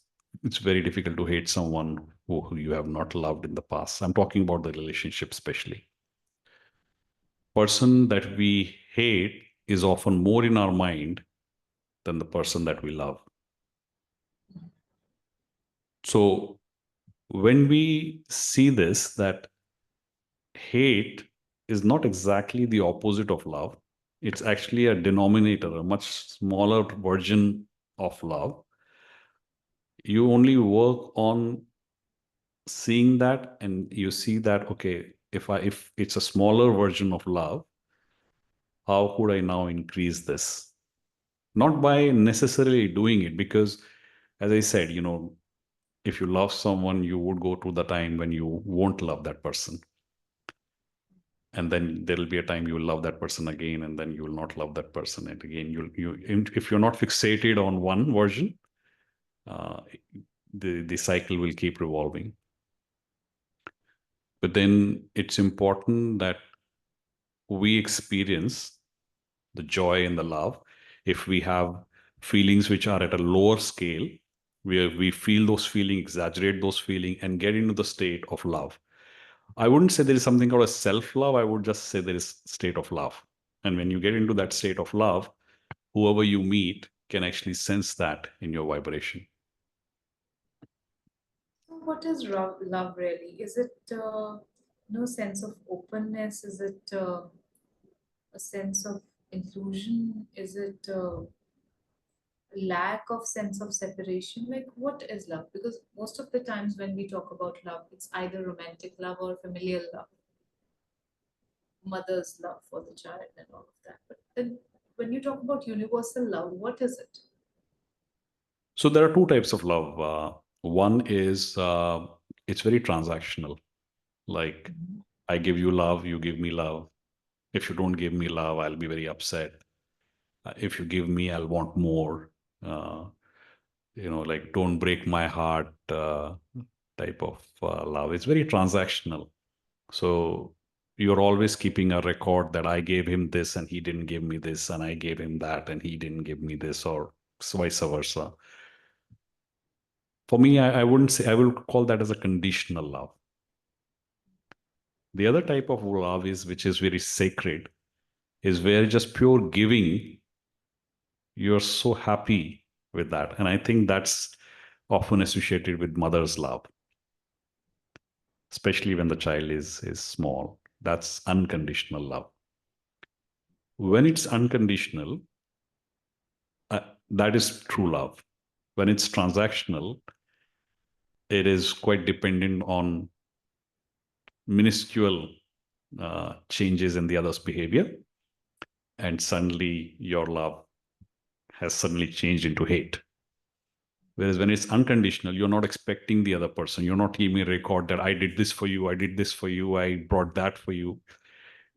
it's very difficult to hate someone who you have not loved in the past. I'm talking about the relationship, especially. Person that we hate is often more in our mind than the person that we love. So when we see this, that hate is not exactly the opposite of love, it's actually a denominator, a much smaller version of love. You only work on seeing that, and you see that, okay, if it's a smaller version of love, how could I now increase this? Not by necessarily doing it, because as I said, if you love someone, you would go to the time when you won't love that person. And then there will be a time you will love that person again, and then you will not love that person. And again, if you're not fixated on one version, uh, the cycle will keep revolving. But then it's important that we experience the joy and the love. If we have feelings which are at a lower scale, where we feel those feelings, exaggerate those feelings, and get into the state of love. I wouldn't say there is something called a self-love. I would just say there is state of love. And when you get into that state of love, whoever you meet can actually sense that in your vibration. So what is love really? Is it no sense of openness? Is it a sense of inclusion? Is it lack of sense of separation? Like, what is love? Because most of the times when we talk about love, it's either romantic love or familial love, mother's love for the child, and all of that. But then when you talk about universal love, what is it? So there are two types of love. One is it's very transactional. Like, Mhm. I give you love, you give me love. If you don't give me love, I'll be very upset. If you give me, I'll want more. Uh, like, don't break my heart type of love. It's very transactional. So you're always keeping a record that I gave him this and he didn't give me this, and I gave him that and he didn't give me this, or vice versa. For me, I wouldn't say, I will call that as a conditional love. The other type of love is, which is very sacred, is where just pure giving, you're so happy with that. And I think that's often associated with mother's love, especially when the child is small. That's unconditional love. When it's unconditional, uh, that is true love. When it's transactional, it is quite dependent on minuscule changes in the other's behavior, and suddenly your love has suddenly changed into hate. Whereas when it's unconditional, you're not expecting the other person. You're not giving a record that I did this for you, I did this for you, I brought that for you.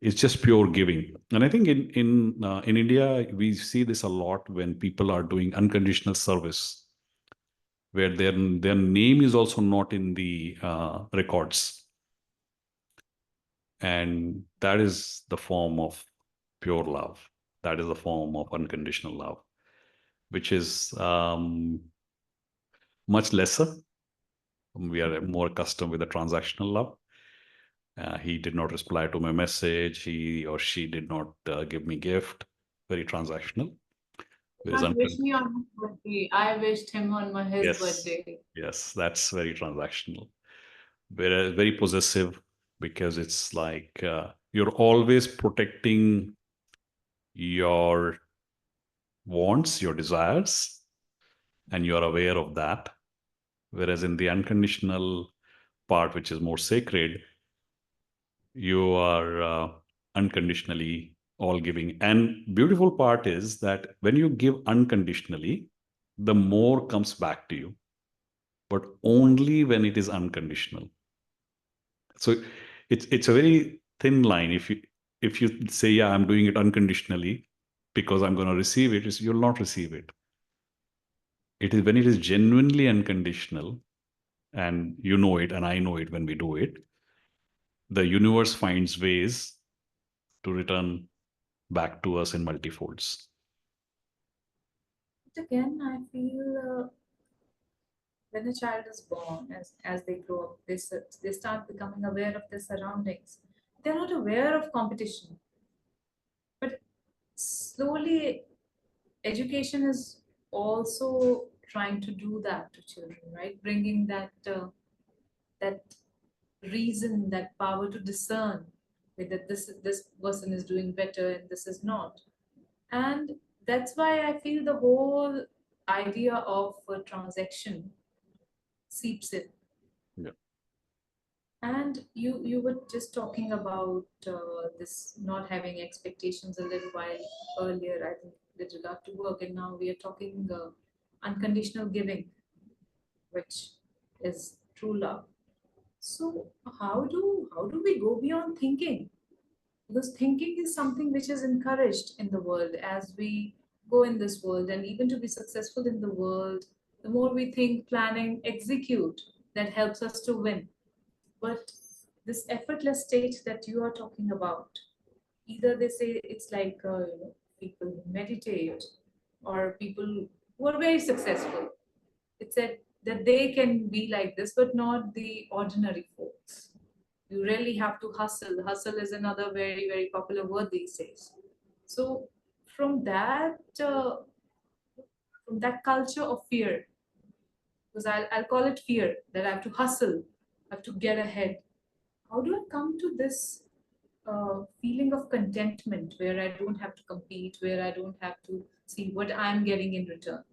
It's just pure giving. And I think in India, we see this a lot when people are doing unconditional service, where their name is also not in the records, and that is the form of pure love. That is a form of unconditional love, which is much lesser. We are more accustomed with the transactional love. He did not reply to my message. He or she did not give me gift. Very transactional. Whereas Not wish me on my birthday. I wished him on his yes, birthday. yes, that's very transactional. Very possessive, because it's like you're always protecting your wants, your desires, and you're aware of that. Whereas in the unconditional part, which is more sacred, you are unconditionally all giving. And beautiful part is that when you give unconditionally, the more comes back to you, but only when it is unconditional. So it's a very thin line. If you say, yeah, I'm doing it unconditionally because I'm going to receive it, you'll not receive it. It is when it is genuinely unconditional, and you know it, and I know it when we do it, the universe finds ways to return back to us in multifolds. But again, I feel when a child is born, as they grow up, they start becoming aware of their surroundings. They're not aware of competition, but slowly education is also trying to do that to children, right? Bringing that reason, that power to discern whether this person is doing better and this is not. And that's why I feel the whole idea of a transaction seeps in. Yeah. And you were just talking about this not having expectations a little while earlier, I think, with regard to work, and now we are talking unconditional giving, which is true love. So how do we go beyond thinking? Because thinking is something which is encouraged in the world as we go in this world, and even to be successful in the world, the more we think, planning, execute, that helps us to win. But this effortless state that you are talking about, either they say it's like people who meditate or people who are very successful. It said that they can be like this, but not the ordinary folks. You really have to hustle. Hustle is another very, very popular word these days. So from that, from that culture of fear, because I'll call it fear, that I have to hustle, I have to get ahead. How do I come to this feeling of contentment where I don't have to compete, where I don't have to see what I'm getting in return?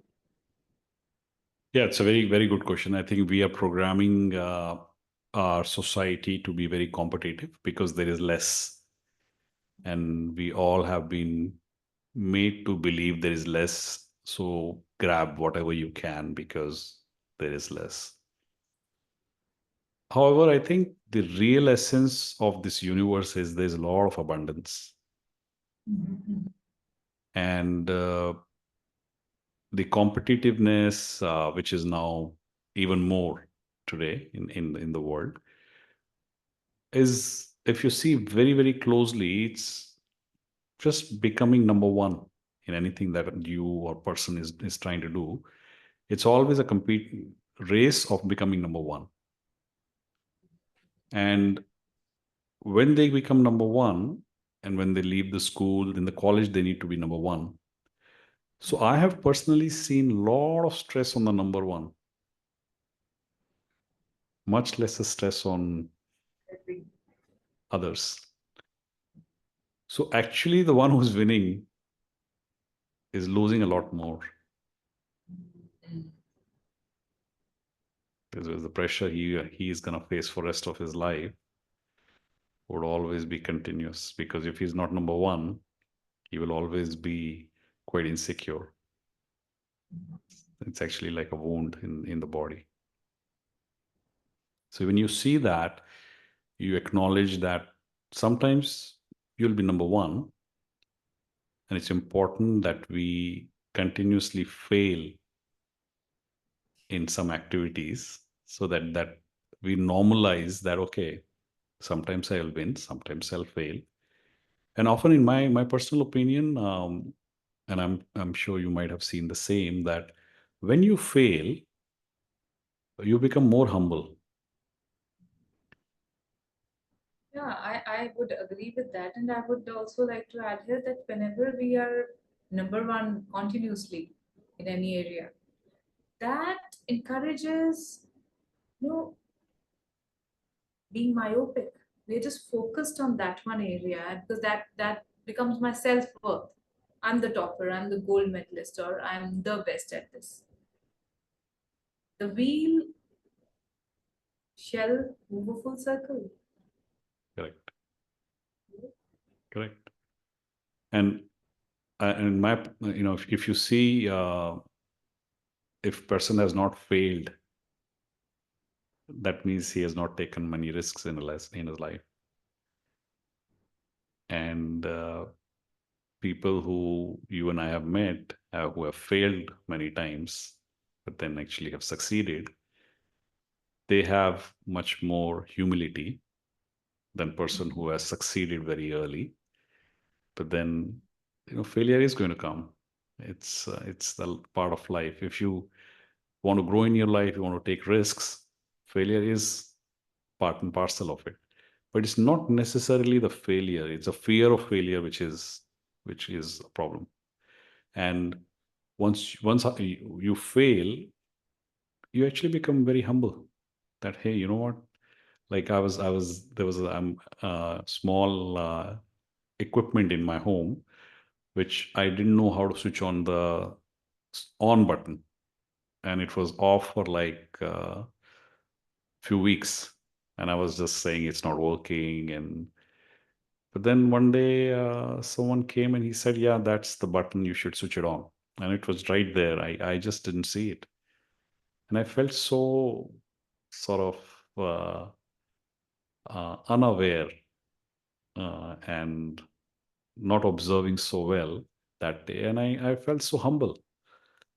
Yeah, it's a very, very good question. I think we are programming our society to be very competitive because there is less. And we all have been made to believe there is less. So grab whatever you can because there is less. However, I think the real essence of this universe is there's a lot of abundance. Mhm. And the competitiveness, which is now even more today in the world, is, if you see very, very closely, it's just becoming number one in anything that you or person is trying to do. It's always a complete race of becoming number one. And when they become number one, and when they leave the school, in the college, they need to be number one. So I have personally seen a lot of stress on the number one, much less stress on Agree. others. So actually, the one who's winning is losing a lot more Mm. because the pressure he is going to face for rest of his life would always be continuous. Because if he's not number one, he will always be quite insecure. It's actually like a wound in the body. So when you see that, you acknowledge that sometimes you'll be number one, and it's important that we continuously fail in some activities so that we normalize that, okay, sometimes I'll win, sometimes I'll fail. And often, in my personal opinion, and I'm sure you might have seen the same, that when you fail, you become more humble. Yeah, I would agree with that. And I would also like to add here that whenever we are number one continuously in any area, that encourages, you know, being myopic. We're just focused on that one area because that becomes my self-worth. I'm the topper, I'm the gold medalist, or I'm the best at this. The wheel shall move a full circle. Correct. Correct. And in my, if you see, if person has not failed, that means he has not taken many risks in his life. And people who you and I have met, who have failed many times, but then actually have succeeded, they have much more humility than person who has succeeded very early. But then, failure is going to come. It's the part of life. If you want to grow in your life, you want to take risks, failure is part and parcel of it. But it's not necessarily the failure. It's a fear of failure which is a problem. And once you fail, you actually become very humble. That, hey, you know what? Like I was there was a small equipment in my home which I didn't know how to switch on the on button, and it was off for like few weeks, and I was just saying it's not working. And but then one day someone came and he said, yeah, that's the button, you should switch it on. And it was right there. I just didn't see it, and I felt so sort of unaware and not observing so well that day. And I felt so humble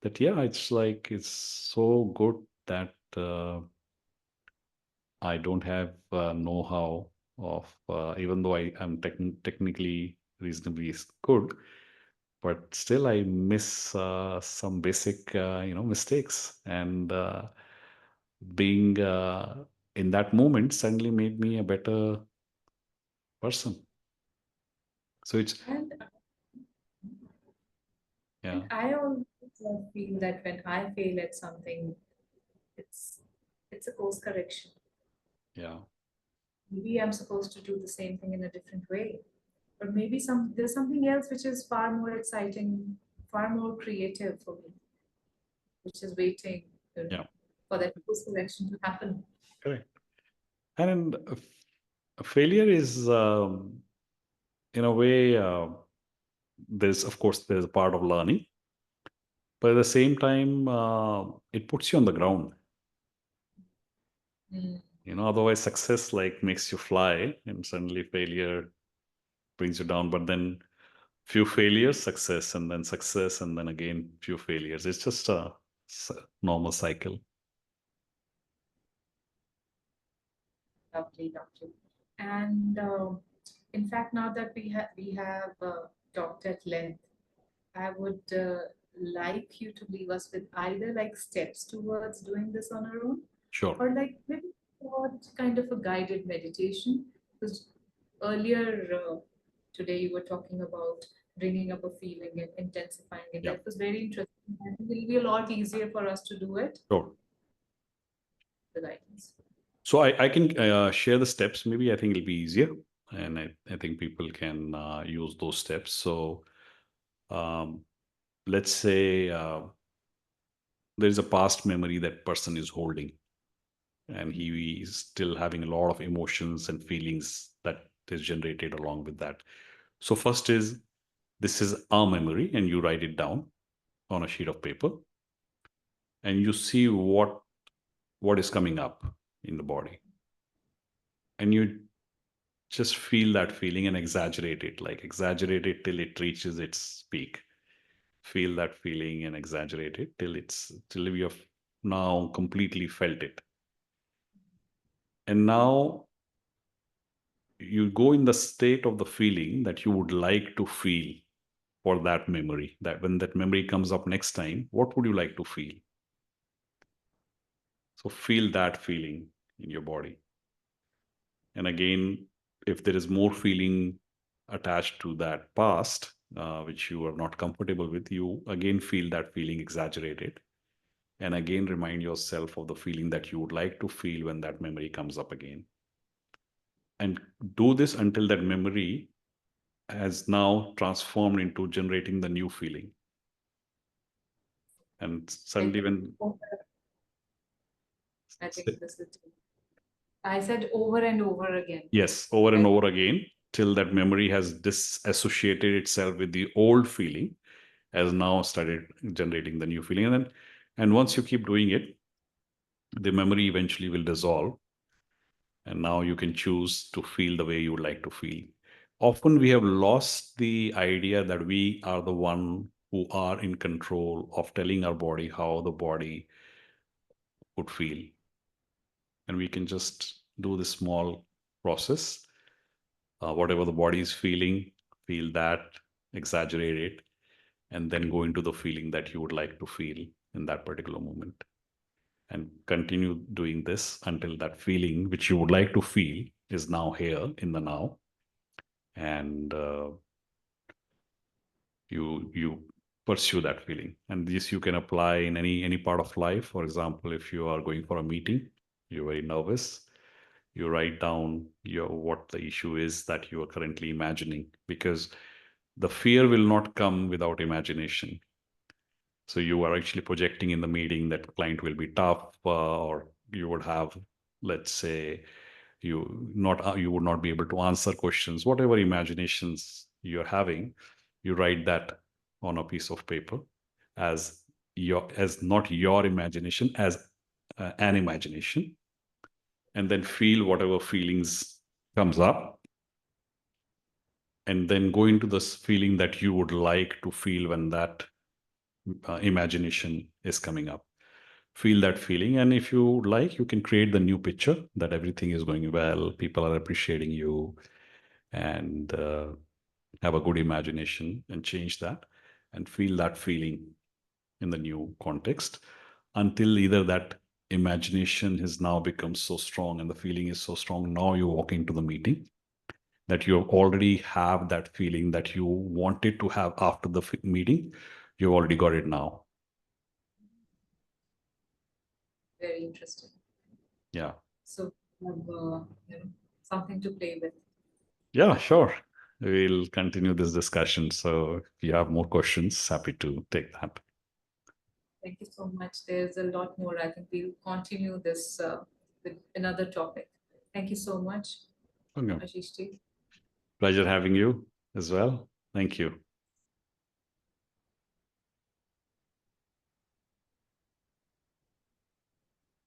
that, yeah, it's like it's so good that I don't have know-how of, even though I am technically reasonably good, but still I miss some basic, mistakes. And being in that moment suddenly made me a better person. So it's, And yeah, and I always feel that when I fail at something, it's it's a course correction. yeah, Maybe I'm supposed to do the same thing in a different way. Or maybe there's something else which is far more exciting, far more creative for me, which is waiting, yeah, for that course correction to happen. correct. And failure is, in a way, there's, of course, there's a part of learning, but at the same time, it puts you on the ground. Mm. Otherwise success like makes you fly, and suddenly failure brings you down. But then few failures, success, and then again few failures. It's just a normal cycle. Lovely, lovely. And in fact, now that we have talked at length, I would like you to leave us with either like steps towards doing this on our own, Sure. or like maybe what kind of a guided meditation. Because earlier today you were talking about bringing up a feeling and intensifying it. Yeah, That was very interesting. I think it will be a lot easier for us to do it. sure. The guidance. So I can share the steps. Maybe I think it'll be easier, and I think people can use those steps. So um, let's say there is a past memory that person is holding, and he is still having a lot of emotions and feelings that is generated along with that. So first is, this is our memory, and you write it down on a sheet of paper, and you see what is coming up in the body, and you just feel that feeling and exaggerate it, like exaggerate it till it reaches its peak. Feel that feeling and exaggerate it till you have now completely felt it. And now you go in the state of the feeling that you would like to feel for that memory. That when that memory comes up next time, what would you like to feel? So feel that feeling in your body. And again, if there is more feeling attached to that past, which you are not comfortable with, you again feel that feeling exaggerated. And again, remind yourself of the feeling that you would like to feel when that memory comes up again. And do this until that memory has now transformed into generating the new feeling. And Like, suddenly, when I think this is. I said over and over again. yes, over and Like, over again, till that memory has disassociated itself with the old feeling, has now started generating the new feeling. And once you keep doing it, the memory eventually will dissolve. And now you can choose to feel the way you would like to feel. Often we have lost the idea that we are the one who are in control of telling our body how the body would feel. And we can just do this small process. Whatever the body is feeling, feel that, exaggerate it, and then go into the feeling that you would like to feel in that particular moment. And continue doing this until that feeling which you would like to feel is now here in the now. And you pursue that feeling. And this you can apply in any part of life. For example, if you are going for a meeting, you're very nervous, you write down what the issue is that you are currently imagining, because the fear will not come without imagination. So you are actually projecting in the meeting that client will be tough, or you would have, let's say, you would not be able to answer questions. Whatever imaginations you're having, you write that on a piece of paper as not your imagination, as an imagination, and then feel whatever feelings comes up, and then go into this feeling that you would like to feel when that imagination is coming up. Feel that feeling, and if you like, you can create the new picture that everything is going well, people are appreciating you, and have a good imagination, and change that and feel that feeling in the new context, until either that imagination has now become so strong and the feeling is so strong, now you walk into the meeting, that you already have that feeling that you wanted to have after the meeting. You've already got it now. Very interesting. Yeah. So we have something to play with. Yeah, sure. We'll continue this discussion. So if you have more questions, happy to take that. Thank you so much. There's a lot more. I think we'll continue this with another topic. Thank you so much, Okay. Ashish ji. Pleasure having you as well. Thank you.